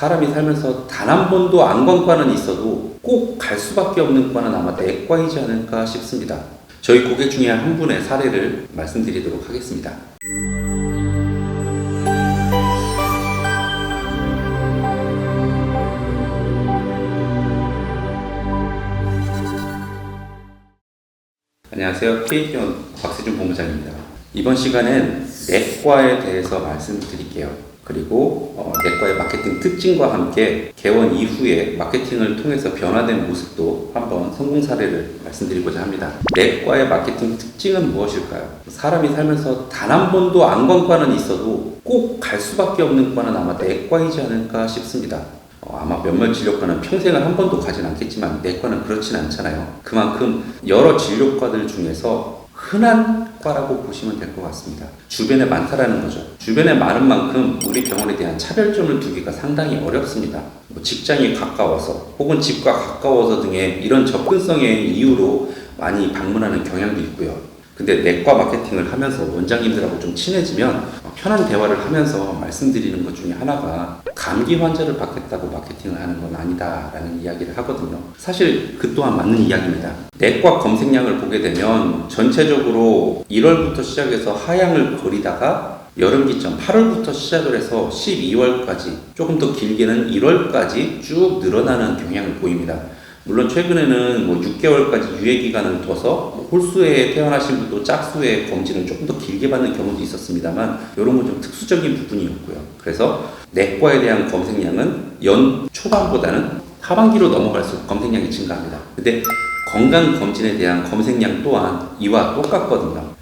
사람이 살면서 단 한 번도 안건과는 있어도 꼭 갈 수밖에 없는 과는 아마 내과이지 않을까 싶습니다. 저희 고객 중에 한 분의 사례를 말씀드리도록 하겠습니다. 안녕하세요. KT원 박세준 본부장입니다. 이번 시간엔 내과에 대해서 말씀드릴게요. 그리고 내과의 마케팅 특징과 함께 개원 이후에 마케팅을 통해서 변화된 모습도 한번 성공 사례를 말씀드리고자 합니다. 내과의 마케팅 특징은 무엇일까요? 사람이 살면서 단 한 번도 안건과는 있어도 꼭 갈 수밖에 없는 과는 아마 내과이지 않을까 싶습니다. 아마 몇몇 진료과는 평생을 한 번도 가진 않겠지만 내과는 그렇진 않잖아요. 그만큼 여러 진료과들 중에서 흔한 과라고 보시면 될 것 같습니다. 주변에 많다라는 거죠. 주변에 많은 만큼 우리 병원에 대한 차별점을 두기가 상당히 어렵습니다. 직장이 가까워서 혹은 집과 가까워서 등의 이런 접근성의 이유로 많이 방문하는 경향도 있고요. 근데 내과 마케팅을 하면서 원장님들하고 좀 친해지면 편한 대화를 하면서 말씀드리는 것 중에 하나가 감기 환자를 받겠다고 마케팅을 하는 건 아니다라는 이야기를 하거든요. 사실 그 또한 맞는 이야기입니다. 내과 검색량을 보게 되면 전체적으로 1월부터 시작해서 하향을 거리다가 여름 기점 8월부터 시작을 해서 12월까지 조금 더 길게는 1월까지 쭉 늘어나는 경향을 보입니다. 물론 최근에는 6개월까지 유예 기간을 둬서 홀수에 태어나신 분도 짝수의 검진을 조금 더 길게 받는 경우도 있었습니다만 이런 건 좀 특수적인 부분이었고요. 그래서 내과에 대한 검색량은 연 초반보다는 하반기로 넘어갈수록 검색량이 증가합니다. 근데 건강검진에 대한 검색량 또한 이와 똑같거든요.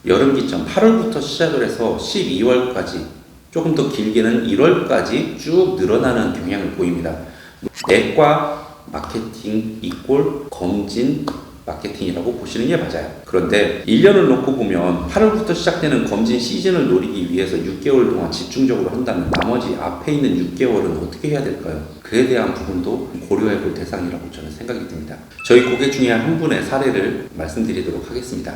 여름 기점 8월부터 시작을 해서 12월까지 조금 더 길게는 1월까지 쭉 늘어나는 경향을 보입니다. 내과 마케팅 이꼴 검진 마케팅이라고 보시는 게 맞아요. 그런데 1년을 놓고 보면 8월부터 시작되는 검진 시즌을 노리기 위해서 6개월 동안 집중적으로 한다면 나머지 앞에 있는 6개월은 어떻게 해야 될까요? 그에 대한 부분도 고려해 볼 대상이라고 저는 생각이 듭니다. 저희 고객 중에 한 분의 사례를 말씀드리도록 하겠습니다.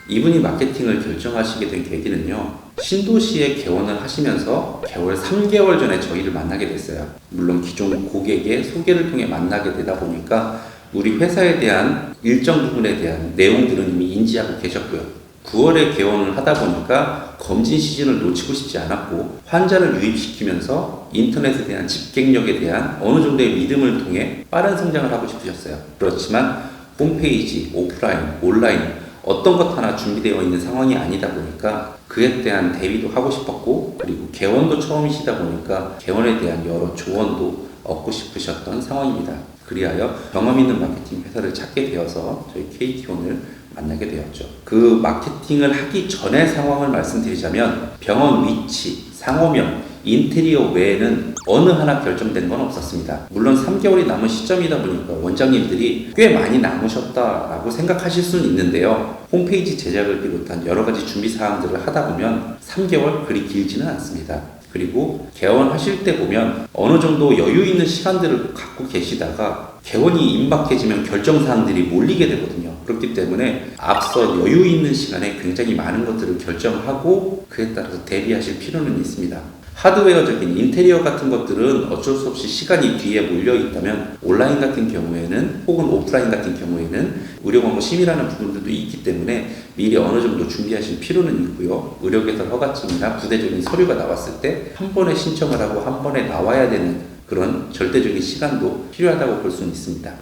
이분이 마케팅을 결정하시게 된 계기는요, 신도시에 개원을 하시면서 개월 3개월 전에 저희를 만나게 됐어요. 물론 기존 고객의 소개를 통해 만나게 되다 보니까 우리 회사에 대한 일정 부분에 대한 내용들은 이미 인지하고 계셨고요. 9월에 개원을 하다 보니까 검진 시즌을 놓치고 싶지 않았고 환자를 유입시키면서 인터넷에 대한 집객력에 대한 어느 정도의 믿음을 통해 빠른 성장을 하고 싶으셨어요. 그렇지만 홈페이지, 오프라인, 온라인 어떤 것 하나 준비되어 있는 상황이 아니다 보니까 그에 대한 대비도 하고 싶었고, 그리고 개원도 처음이시다 보니까 개원에 대한 여러 조언도 얻고 싶으셨던 상황입니다. 그리하여 경험 있는 마케팅 회사를 찾게 되어서 저희 KT원을 만나게 되었죠. 그 마케팅을 하기 전의 상황을 말씀드리자면 병원 위치, 상호명, 인테리어 외에는 어느 하나 결정된 건 없었습니다. 물론 3개월이 남은 시점이다 보니까 원장님들이 꽤 많이 남으셨다라고 생각하실 수는 있는데요. 홈페이지 제작을 비롯한 여러 가지 준비 사항들을 하다 보면 3개월 그리 길지는 않습니다. 그리고 개원하실 때 보면 어느 정도 여유 있는 시간들을 갖고 계시다가 개원이 임박해지면 결정사항들이 몰리게 되거든요. 그렇기 때문에 앞서 여유 있는 시간에 굉장히 많은 것들을 결정하고 그에 따라서 대비하실 필요는 있습니다. 하드웨어적인 인테리어 같은 것들은 어쩔 수 없이 시간이 뒤에 몰려 있다면 온라인 같은 경우에는 혹은 오프라인 같은 경우에는 의료 광고 심의라는 부분들도 있기 때문에 미리 어느 정도 준비하실 필요는 있고요. 의료개설 허가증이나 부대적인 서류가 나왔을 때 한 번에 신청을 하고 한 번에 나와야 되는 그런 절대적인 시간도 필요하다고 볼 수는 있습니다.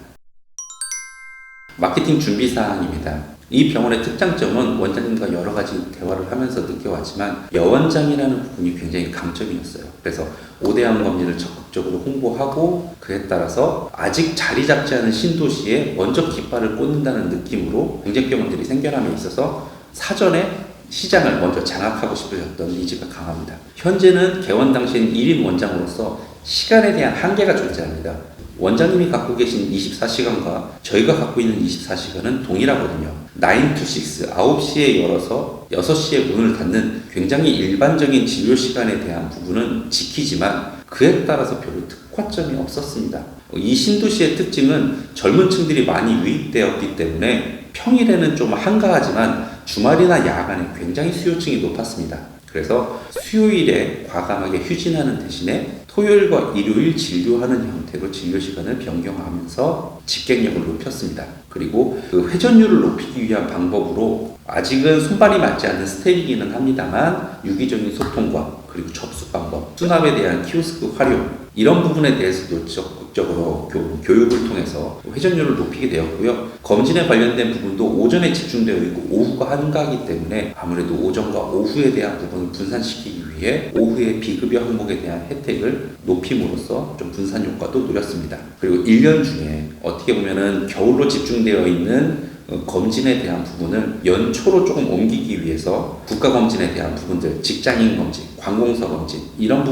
마케팅 준비 사항입니다. 이 병원의 특장점은 원장님과 여러 가지 대화를 하면서 느껴왔지만 여원장이라는 부분이 굉장히 강점이었어요. 그래서 5대암 검진을 적극적으로 홍보하고 그에 따라서 아직 자리 잡지 않은 신도시에 먼저 깃발을 꽂는다는 느낌으로 공적병원들이 생겨남에 있어서 사전에 시장을 먼저 장악하고 싶으셨던 의지가 강합니다. 현재는 개원 당시엔 1인 원장으로서 시간에 대한 한계가 존재합니다. 원장님이 갖고 계신 24시간과 저희가 갖고 있는 24시간은 동일하거든요. 9 to 6, 9시에 열어서 6시에 문을 닫는 굉장히 일반적인 진료 시간에 대한 부분은 지키지만 그에 따라서 별로 특화점이 없었습니다. 이 신도시의 특징은 젊은 층들이 많이 유입되었기 때문에 평일에는 좀 한가하지만 주말이나 야간에 굉장히 수요층이 높았습니다. 그래서 수요일에 과감하게 휴진하는 대신에 토요일과 일요일 진료하는 형태로 진료 시간을 변경하면서 집객력을 높였습니다. 그리고 그 회전율을 높이기 위한 방법으로 아직은 손발이 맞지 않는 스텝이기는 합니다만 유기적인 소통과 그리고 접수 방법, 수납에 대한 키오스크 활용 이런 부분에 대해서도 적극적으로 교육을 통해서 회전율을 높이게 되었고요. 검진에 관련된 부분도 오전에 집중되어 있고 오후가 한가하기 때문에 아무래도 오전과 오후에 대한 부분을 분산시키기 위해 오후의 비급여 항목에 대한 혜택을 높임으로써 좀 분산 효과도 노렸습니다. 그리고 1년 중에 어떻게 보면은 겨울로 집중되어 있는 검진에 대한 부분을 연초로 조금 옮기기 위해서 국가검진에 대한 부분들, 직장인 검진, 관공서 검진 이런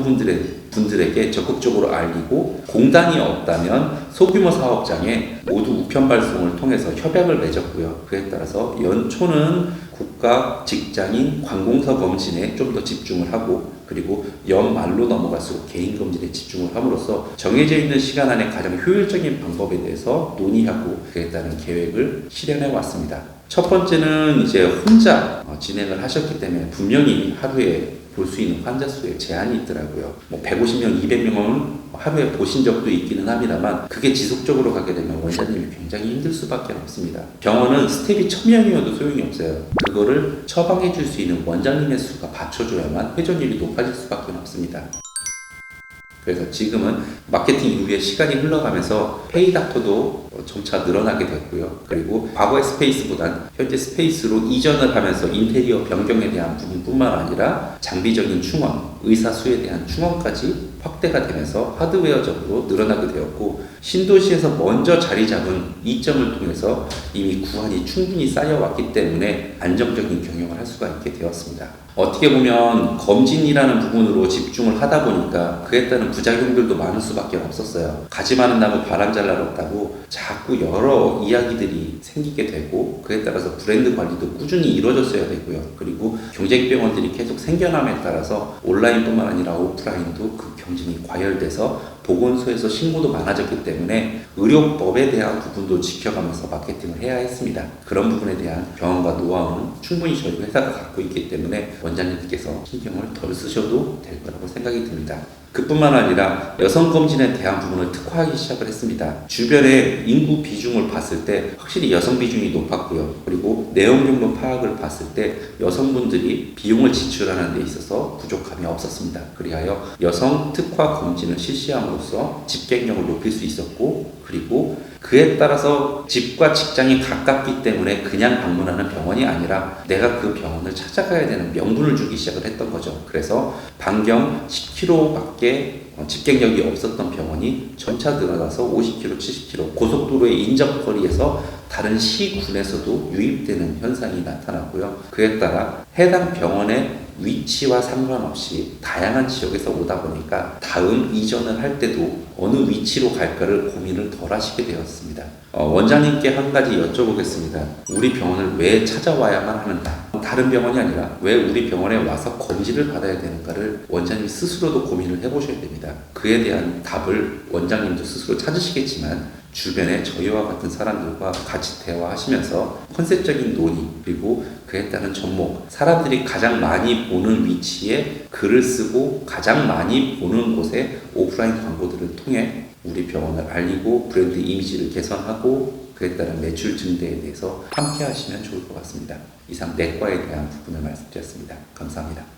분들에게 적극적으로 알리고 공단이 없다면 소규모 사업장에 모두 우편 발송을 통해서 협약을 맺었고요. 그에 따라서 연초는 국가, 직장인, 관공서 검진에 좀 더 집중을 하고 그리고 연말로 넘어갈수록 개인 검진에 집중을 함으로써 정해져 있는 시간 안에 가장 효율적인 방법에 대해서 논의하고 그에 따른 계획을 실현해 왔습니다. 첫 번째는 이제 혼자 진행을 하셨기 때문에 분명히 하루에 볼 수 있는 환자 수에 제한이 있더라고요. 150명, 200명은 하루에 보신 적도 있기는 합니다만 그게 지속적으로 가게 되면 원장님이 굉장히 힘들 수밖에 없습니다. 병원은 스텝이 1000명이어도 소용이 없어요. 그거를 처방해 줄 수 있는 원장님의 수가 받쳐줘야만 회전율이 높아질 수밖에 없습니다. 그래서 지금은 마케팅 이후에 시간이 흘러가면서 페이 닥터도 점차 늘어나게 됐고요. 그리고 과거의 스페이스보단 현재 스페이스로 이전을 하면서 인테리어 변경에 대한 부분뿐만 아니라 장비적인 충원, 의사 수에 대한 충원까지 확대가 되면서 하드웨어적으로 늘어나게 되었고 신도시에서 먼저 자리 잡은 이점을 통해서 이미 구한이 충분히 쌓여왔기 때문에 안정적인 경영을 할 수가 있게 되었습니다. 어떻게 보면 검진이라는 부분으로 집중을 하다 보니까 그에 따른 부작용들도 많을 수밖에 없었어요. 가지 많은 나무 바람 잘 날 없다고 자꾸 여러 이야기들이 생기게 되고 그에 따라서 브랜드 관리도 꾸준히 이루어졌어야 되고요. 그리고 경쟁병원들이 계속 생겨남에 따라서 온라인뿐만 아니라 오프라인도 그 경쟁이 과열돼서 보건소에서 신고도 많아졌기 때문에 의료법에 대한 부분도 지켜가면서 마케팅을 해야 했습니다. 그런 부분에 대한 경험과 노하우는 충분히 저희 회사가 갖고 있기 때문에 원장님께서 신경을 덜 쓰셔도 될 거라고 생각이 듭니다. 그뿐만 아니라 여성 검진에 대한 부분을 특화하기 시작을 했습니다. 주변의 인구 비중을 봤을 때 확실히 여성 비중이 높았고요. 그리고 내용적으로 파악을 봤을 때 여성분들이 비용을 지출하는 데 있어서 부족함이 없었습니다. 그리하여 여성 특화 검진을 실시함으로써 집객력을 높일 수 있었고 그리고 그에 따라서 집과 직장이 가깝기 때문에 그냥 방문하는 병원이 아니라 내가 그 병원을 찾아가야 되는 명분을 주기 시작을 했던 거죠. 그래서 반경 10km밖에 집객력이 없었던 병원이 점차 늘어나서 50km, 70km 고속도로의 인접거리에서 다른 시군에서도 유입되는 현상이 나타났고요. 그에 따라 해당 병원의 위치와 상관없이 다양한 지역에서 오다 보니까 다음 이전을 할 때도 어느 위치로 갈까를 고민을 덜 하시게 되었습니다. 원장님께 한 가지 여쭤보겠습니다. 우리 병원을 왜 찾아와야만 하는가? 다른 병원이 아니라 왜 우리 병원에 와서 검진을 받아야 되는가를 원장님 스스로도 고민을 해보셔야 됩니다. 그에 대한 답을 원장님도 스스로 찾으시겠지만 주변에 저희와 같은 사람들과 같이 대화하시면서 컨셉적인 논의 그리고 그에 따른 접목 사람들이 가장 많이 보는 위치에 글을 쓰고 가장 많이 보는 곳에 오프라인 광고들을 통해 우리 병원을 알리고 브랜드 이미지를 개선하고 그에 따른 매출 증대에 대해서 함께 하시면 좋을 것 같습니다. 이상 내과에 대한 부분을 말씀드렸습니다. 감사합니다.